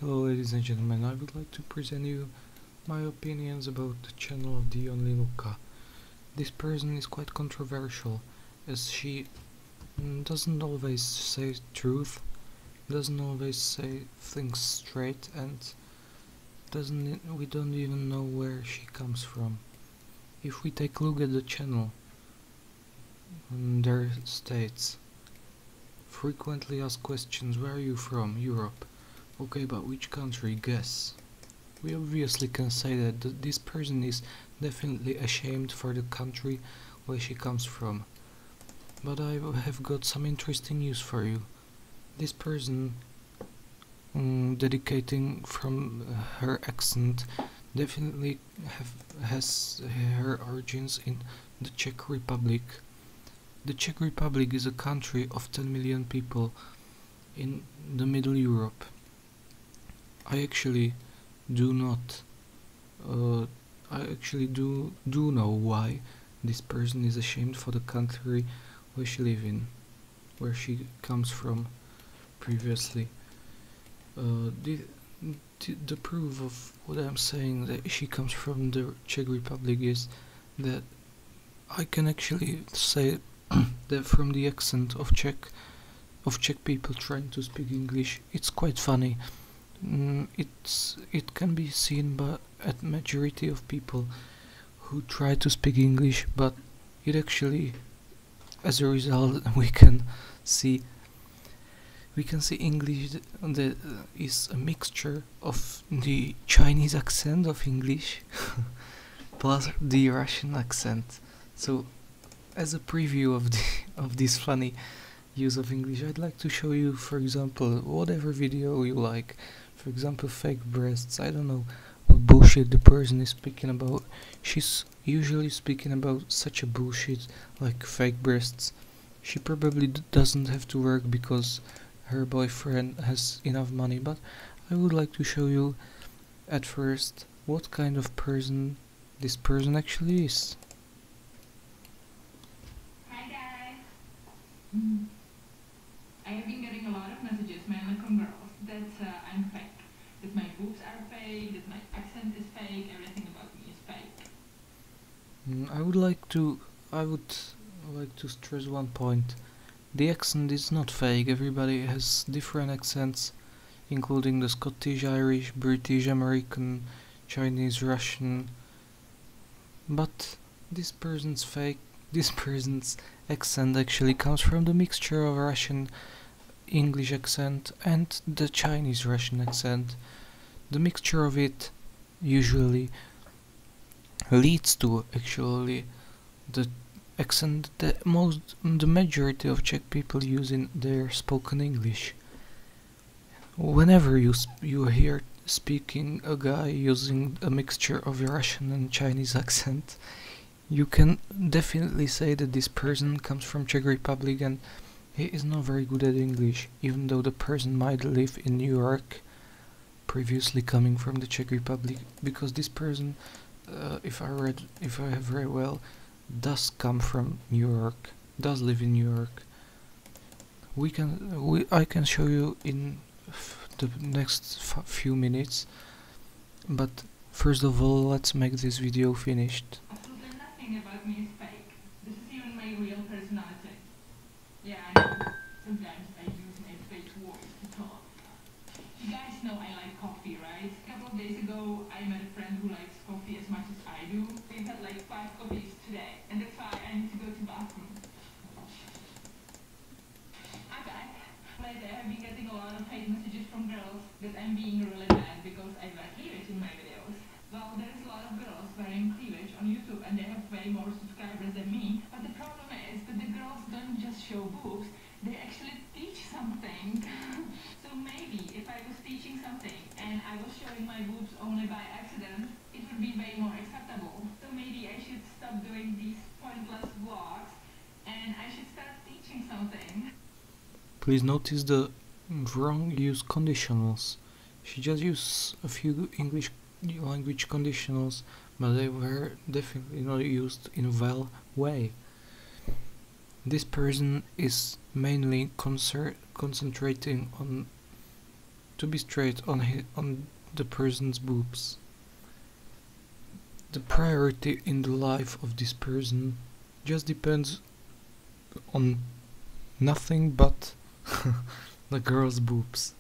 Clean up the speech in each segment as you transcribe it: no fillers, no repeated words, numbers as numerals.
Hello ladies and gentlemen, I would like to present you my opinions about the channel of TheOnlyLuca. This person is quite controversial as she doesn't always say truth, doesn't always say things straight, and we don't even know where she comes from. If we take a look at the channel, there states frequently asked questions: where are you from? Europe. Okay, but which country? Guess. We obviously can say that this person is definitely ashamed for the country where she comes from. But I have got some interesting news for you. This person, dedicating from her accent, definitely has her origins in the Czech Republic. The Czech Republic is a country of 10 million people in the Middle Europe. I actually do not. I actually do know why this person is ashamed for the country where she lives in, where she comes from previously. The proof of what I'm saying that she comes from the Czech Republic is that I can actually say that from the accent of Czech people trying to speak English, it's quite funny. It can be seen by a majority of people who try to speak English, but it actually, as a result, we can see English that is a mixture of the Chinese accent of English plus the Russian accent. So, as a preview of this funny use of English, I'd like to show you, for example, whatever video you like. For example, fake breasts. I don't know what bullshit the person is speaking about. She's usually speaking about such a bullshit like fake breasts. She probably doesn't have to work because her boyfriend has enough money, but I would like to show you at first what kind of person this person actually is. Hi guys! I have been getting a lot of messages, mainly from girls, that I'm fake. That my boobs are fake, that my accent is fake, everything about me is fake. I would like to stress one point. The accent is not fake. Everybody has different accents, including the Scottish, Irish, British, American, Chinese, Russian. But this person's accent actually comes from the mixture of Russian English accent and the Chinese Russian accent. The mixture of it usually leads to actually the accent that the majority of Czech people use in their spoken English. Whenever you hear speaking a guy using a mixture of Russian and Chinese accent, you can definitely say that this person comes from Czech Republic and he is not very good at English, even though the person might live in New York, previously coming from the Czech Republic, because this person, if I have read well, does come from New York, does live in New York. I can show you in the next few minutes, but first of all, let's make this video finished. Absolutely nothing about me is fake. This is even my real personality. Yeah, I know. Sometimes I use my fake voice to talk. You guys know I like coffee, right? A couple of days ago, I met a friend who likes coffee as much as I do. We've had like 5 coffees today, and that's why I need to go to the bathroom. Okay. Lately, I have been getting a lot of hate messages from girls that I'm being really bad because I wear cleavage in my videos. Well, there's a lot of girls wearing cleavage on YouTube and they have way more subscribers than me. But the problem is that the girls don't just show boobs, they actually teach something. So maybe if I was teaching something and I was showing my boobs only by accident, it would be way more acceptable. So maybe I should stop doing these pointless vlogs and I should start teaching something. Please notice the wrong use conditionals. She just used a few English language conditionals, but they were definitely not used in a well way. This person is mainly concentrating on to be straight, on the person's boobs. The priority in the life of this person just depends on nothing but the girl's boobs.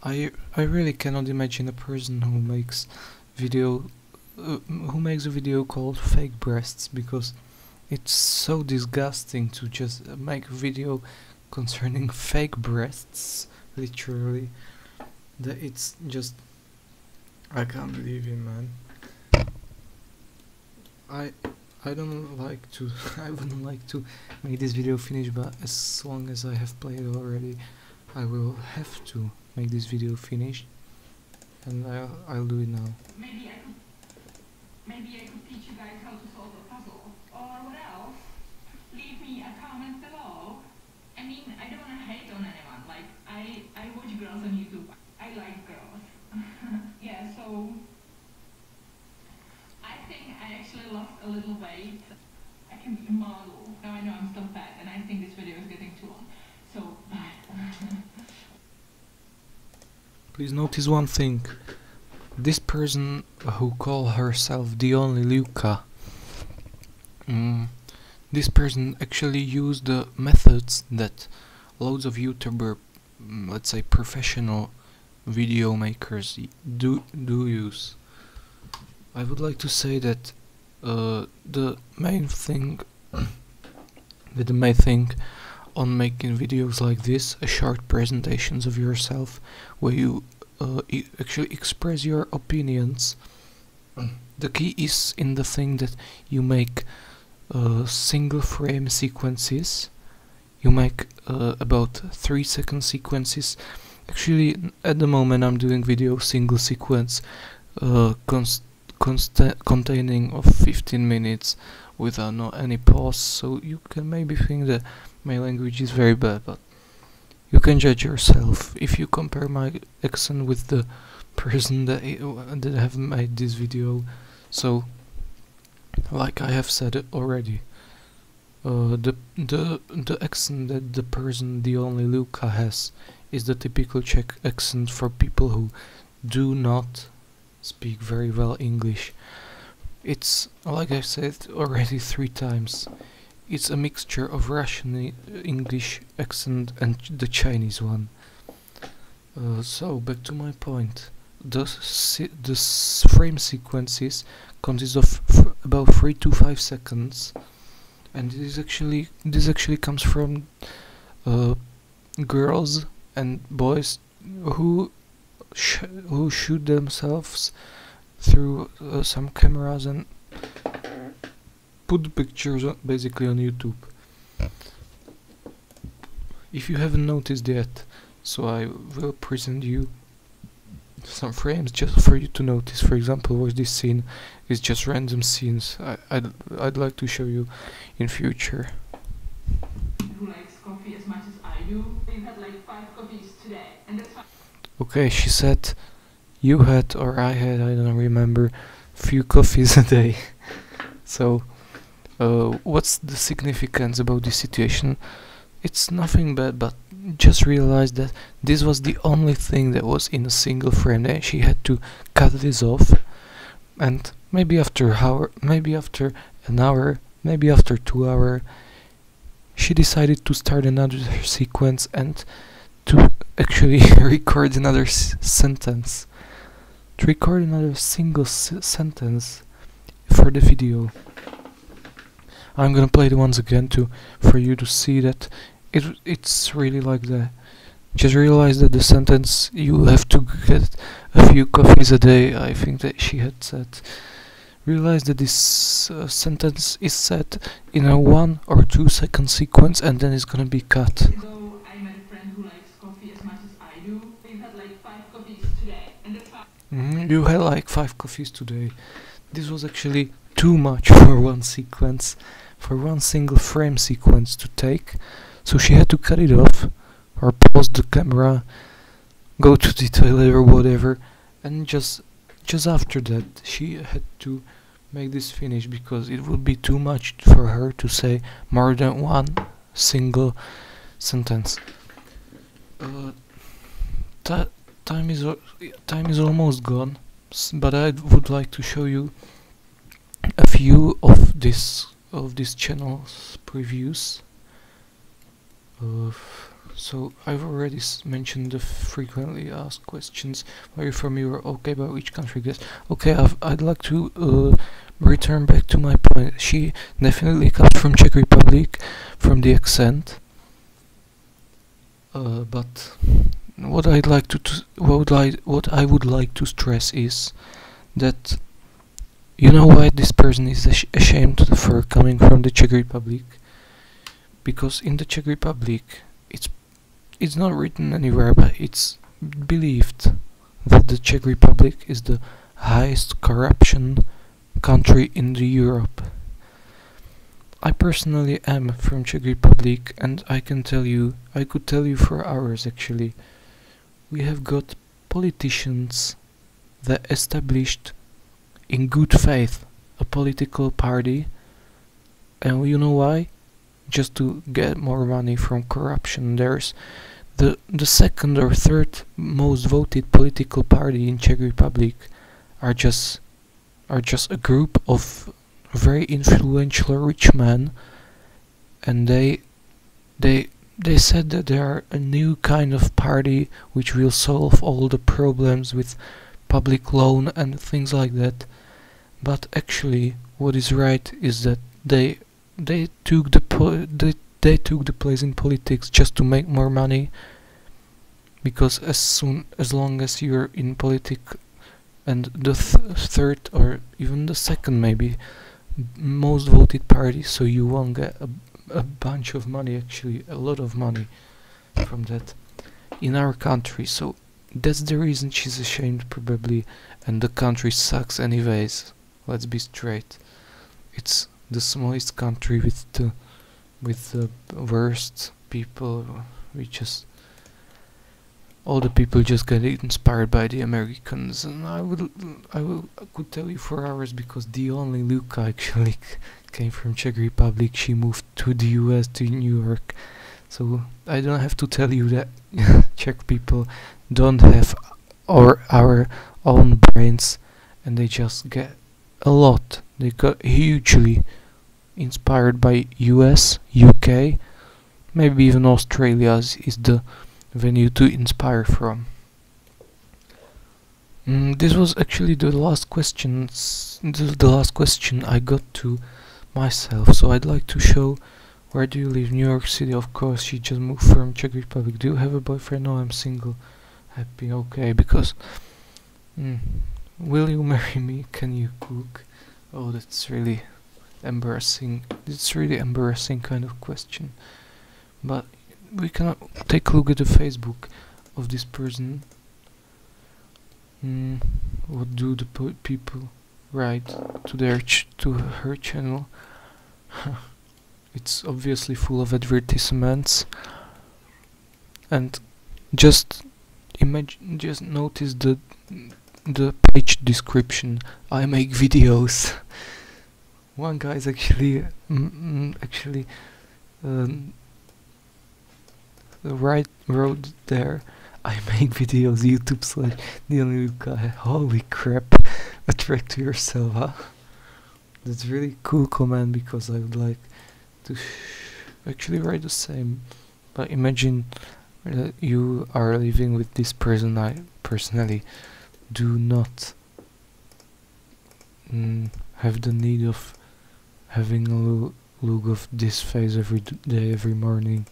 I really cannot imagine a person who makes a video called fake breasts, because it's so disgusting to just make a video concerning fake breasts, literally, that it's just, I can't believe it, man. I don't like to I wouldn't like to make this video finish, but as long as I have played already, I will have to make this video finished, and I'll do it now. Maybe I could teach you guys how to solve a puzzle. Or what else? Leave me a comment below. I mean, I don't want to hate on anyone. Like, I watch girls on YouTube. I like girls. Yeah, so I think I actually lost a little weight. I can be a model. Now I know I'm still fat, and I think this video is getting too long. So bye. Please notice one thing. This person who call herself TheOnlyLuca, this person actually used the methods that loads of YouTuber, let's say professional video makers do use. I would like to say that the main thing on making videos like this, short presentations of yourself, where you actually express your opinions. The key is in the thing that you make single frame sequences. You make about 3-second sequences. Actually, at the moment I'm doing video single sequence containing of 15 minutes without any pause, so you can maybe think that my language is very bad, but you can judge yourself if you compare my accent with the person that have made this video. So, like I have said it already, the accent that the person TheOnlyLuca has is the typical Czech accent for people who do not speak very well English. It's, like I said already 3 times, it's a mixture of Russian English accent and the Chinese one. So back to my point. The frame sequences consist of about 3 to 5 seconds, and this actually comes from girls and boys who shoot themselves through some cameras and put the pictures basically on YouTube. If you haven't noticed yet, so I will present you some frames just for you to notice. For example, watch this scene. It's just random scenes I'd like to show you in future. Who likes coffee as much as I do? We've had like 5 coffees today, and that's fine. Okay, she said you had, or I had, I don't remember, few coffees a day. So what's the significance about this situation? It's nothing bad, but just realize that this was the only thing that was in a single frame, and she had to cut this off, and maybe after an hour, maybe after 2 hours, she decided to start another sequence and to actually record another sentence, to record another single sentence for the video. I'm gonna play it once again for you to see that it's really like that. Just realize that the sentence, you have to get a few coffees a day, I think that she had said. Realize that this sentence is set in a 1 or 2 second sequence, and then it's gonna be cut. So I met a friend who likes coffee as much as I do. We've had like 5 coffees today, and that's fine. You had like 5 coffees today. This was actually too much for one sequence, for one single frame sequence to take, so she had to cut it off, or pause the camera, go to the toilet or whatever, and just after that she had to make this finish, because it would be too much for her to say more than one single sentence. time is almost gone, but I would like to show you a few of this channel's previews. So I've already mentioned the frequently asked questions. Where are you from? Europe? Okay, by which country? Guess. Okay, I'd like to return back to my point. She definitely comes from Czech Republic, from the accent. But what I'd like what I would like to stress is that you know why this person is ashamed for coming from the Czech Republic? Because in the Czech Republic, it's not written anywhere, but it's believed that the Czech Republic is the highest corruption country in the Europe. I personally am from Czech Republic, and I could tell you for hours actually. We have got politicians that established in good faith a political party, and you know why? Just to get more money from corruption. There's the second or third most voted political party in Czech Republic are just a group of very influential rich men, and they said that they are a new kind of party which will solve all the problems with public loan and things like that. But actually, what is right is that they took the place in politics just to make more money, because as long as you're in politics and the third or even the second maybe most voted party, so you won't get a bunch of money, actually a lot of money from that in our country. So that's the reason she's ashamed probably, and the country sucks anyways. Let's be straight. It's the smallest country with the worst people. All the people just get inspired by the Americans, and I could tell you for hours, because TheOnlyLuca actually came from Czech Republic. She moved to the US, to New York, so I don't have to tell you that Czech people don't have our own brains, and they just get a lot. They got hugely inspired by US, UK, maybe even Australia is the venue to inspire from. This was actually the last question I got to myself, so I'd like to show where do you live. New York City, of course. She just moved from Czech Republic. Do you have a boyfriend? No, I'm single. Happy, okay, because will you marry me? Can you cook? Oh, that's really embarrassing. It's really embarrassing kind of question. But we can take a look at the Facebook of this person. What do the people write to her channel? It's obviously full of advertisements, and just notice the page description. I make videos. One guy's actually wrote there, I make videos, YouTube / TheOnlyLuca. Holy crap, attract to yourself, huh? That's really cool comment, because I would like to actually write the same. But imagine that you are living with this person. I personally do not have the need of having a look of this face every day, every morning.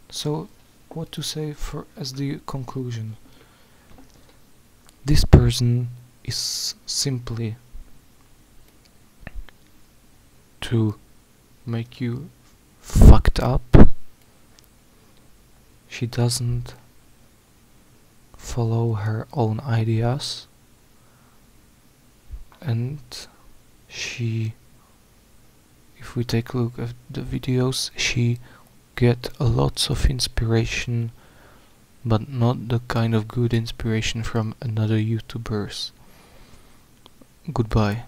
So, what to say as the conclusion? This person is simply to make you fucked up. She doesn't follow her own ideas, and if we take a look at the videos, she get lots of inspiration, but not the kind of good inspiration from another YouTubers. Goodbye.